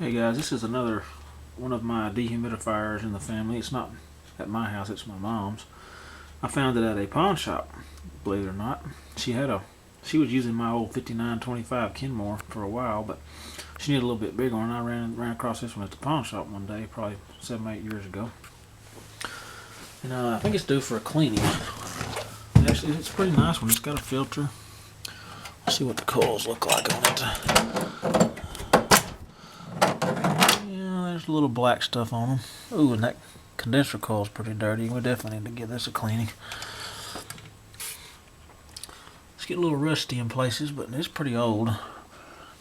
Hey guys, this is another one of my dehumidifiers in the family. It's not at my house, it's my mom's. I found it at a pawn shop, believe it or not. She was using my old 5925 Kenmore for a while, but she needed a little bit bigger one. I ran across this one at the pawn shop one day, probably 7-8 years ago. And I think it's due for a cleaning. Actually, it's a pretty nice one. It's got a filter. Let's see what the coils look like on it. There's a little black stuff on them. Ooh, and that condenser coil is pretty dirty. We definitely need to give this a cleaning. It's getting a little rusty in places, but it's pretty old.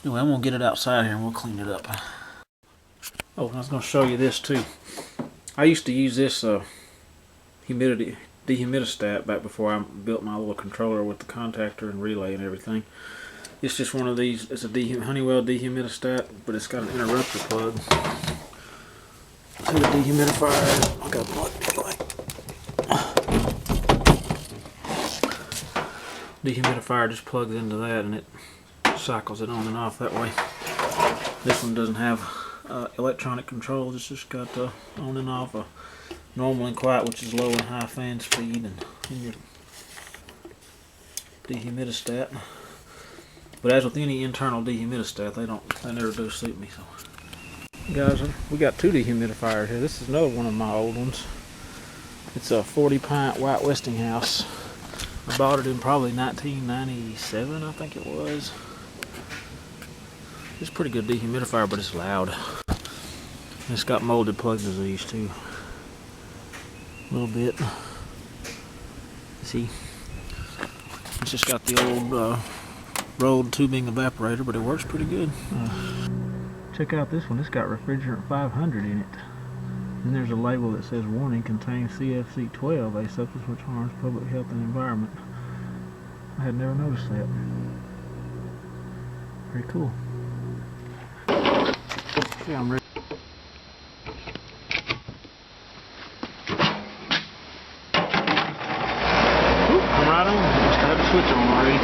Anyway, I'm going to get it outside here and we'll clean it up. Oh, I was going to show you this too. I used to use this dehumidistat back before I built my little controller with the contactor and relay and everything. It's just one of these. It's a Honeywell dehumidistat, but it's got an interrupter plug. See the dehumidifier. I got a plug anyway. Dehumidifier just plugs into that and it cycles it on and off that way. This one doesn't have electronic controls. It's just got on and off a normal and quiet, which is low and high fan speed, and your dehumidistat. But as with any internal dehumidistat, they never do suit me. So, guys, we got two dehumidifiers here. This is another one of my old ones. It's a 40-pint white Westinghouse. I bought it in probably 1997, I think it was. It's a pretty good dehumidifier, but it's loud. And it's got molded plug disease too. A little bit. See, it's just got the old rolled tubing evaporator, but it works pretty good. Check out this one. It's got refrigerant 500 in it. And there's a label that says warning contains CFC-12, a substance which harms public health and environment. I had never noticed that. Very cool. Yeah, I'm ready. Come right on. Just have the switch on already.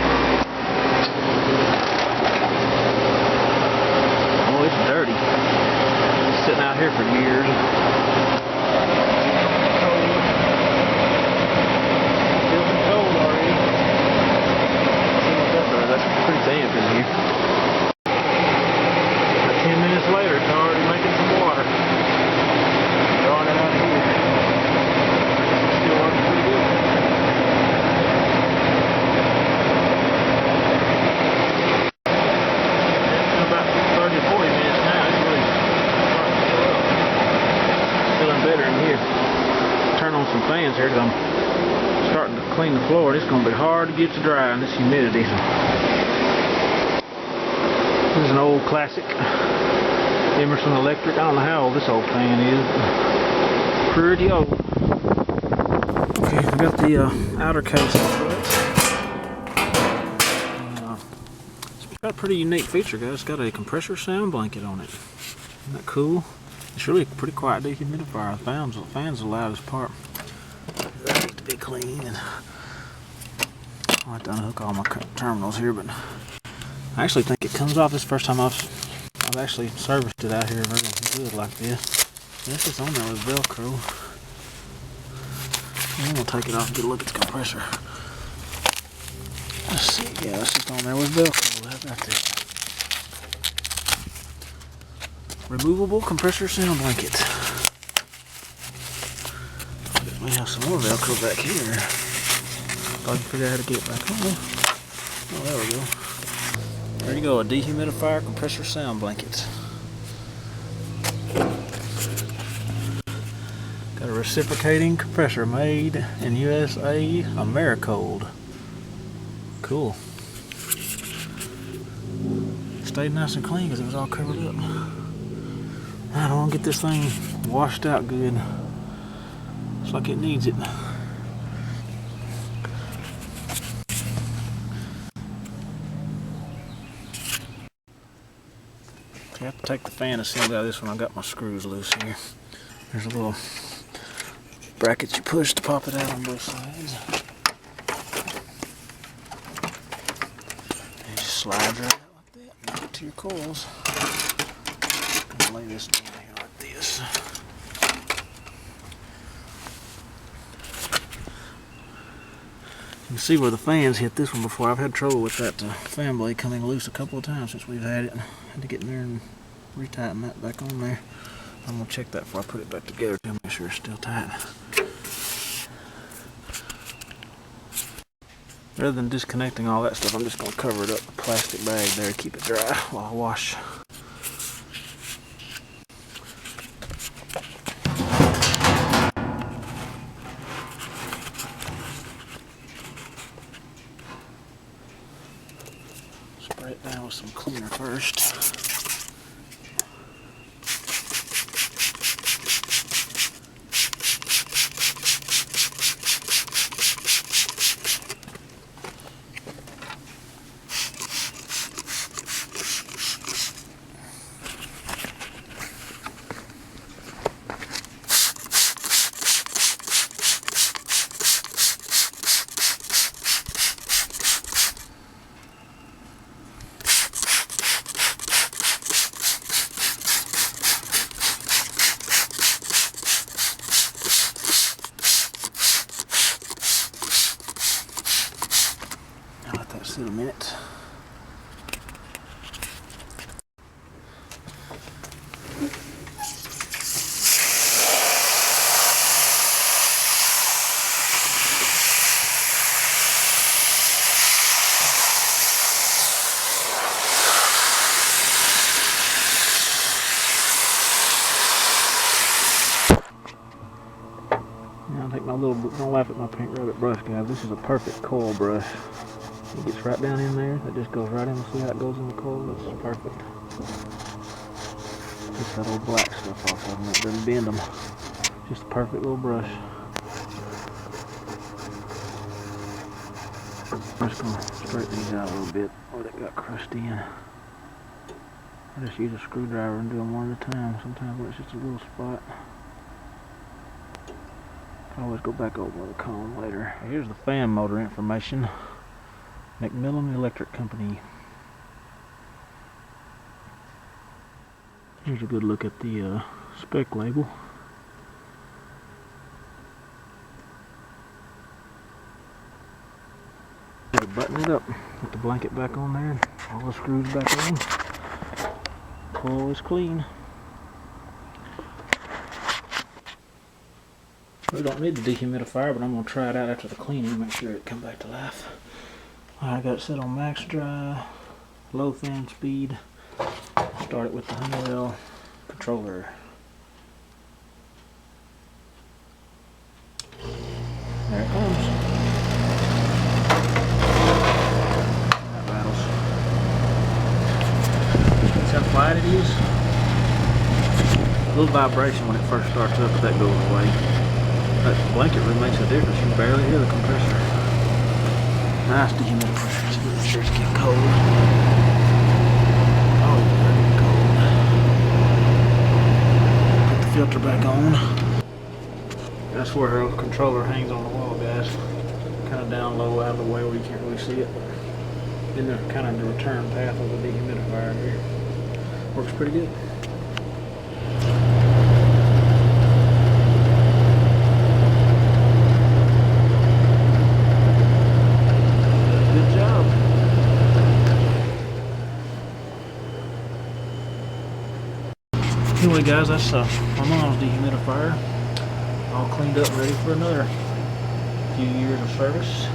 It's dirty. It's sitting out here for years. Feels cold already. That's pretty damp in here. 10 minutes later, it's already making some water. Drawing it out of here. Still working pretty good. Some fans here because I'm starting to clean the floor. It's going to be hard to get to dry in this humidity. This is an old classic Emerson Electric. I don't know how old this old fan is. Pretty old. Okay, I got the outer case of it. It's got a pretty unique feature, guys. It's got a compressor sound blanket on it. Isn't that cool? It's really a pretty quiet dehumidifier. The fan's the loudest part. That needs to be clean, and I'll have to unhook all my terminals here, but I actually think it comes off. This is the first time I've actually serviced it out here very good like this. This is on there with Velcro. I'm gonna take it off and get a look at the compressor. Let's see, yeah, it's just on there with Velcro. How about that? Removable compressor sound blanket. We have some more Velcro back here. I can figure out how to get it back on. Oh, there we go. There you go, a dehumidifier compressor sound blanket. Got a reciprocating compressor made in USA, Americold. Cool. Stayed nice and clean because it was all covered up. I don't want to get this thing washed out good. Looks like it needs it. I have to take the fan assembly out of this one. I got my screws loose here. There's a little brackets you push to pop it out on both sides. And it just slides right out like that and get to your coils. lay this down here like this. You can see where the fans hit this one before. I've had trouble with that fan blade coming loose a couple of times since we've had it. I had to get in there and retighten that back on there. I'm going to check that before I put it back together to make sure it's still tight. Rather than disconnecting all that stuff, I'm just going to cover it up with a plastic bag there to keep it dry while I wash. Spray it down with some cleaner first. In a minute. Now I'll take my little, don't laugh at my pink rabbit brush, guys. This is a perfect coil brush. It gets right down in there. That just goes right in. See how it goes in the coil? That's perfect. Gets that old black stuff off of them. It doesn't bend them. Just a perfect little brush. I'm just going to straighten these out a little bit where they got crusty in. I just use a screwdriver and do them one at a time. Sometimes when it's just a little spot. I always go back over with a comb later. Here's the fan motor information. Macmillan Electric Company. Here's a good look at the spec label. Button it up. Put the blanket back on there. All the screws back on. Coil is clean. We don't need the dehumidifier, but I'm going to try it out after the cleaning. Make sure it come back to life. I got it set on max dry, low fan speed. Start it with the Honeywell controller. There it comes. That rattles. See how quiet it is? A little vibration when it first starts up, but that goes away. That blanket really makes a difference. You can barely hear the compressor. Nice dehumidifier. It's really sure it's getting cold. Oh, it's cold. Put the filter back on. That's where her controller hangs on the wall, guys. Kind of down low, out of the way where you can't really see it. In the kind of the return path of the dehumidifier here. Works pretty good. Anyway guys, that's my mom's dehumidifier, all cleaned up and ready for another few years of service.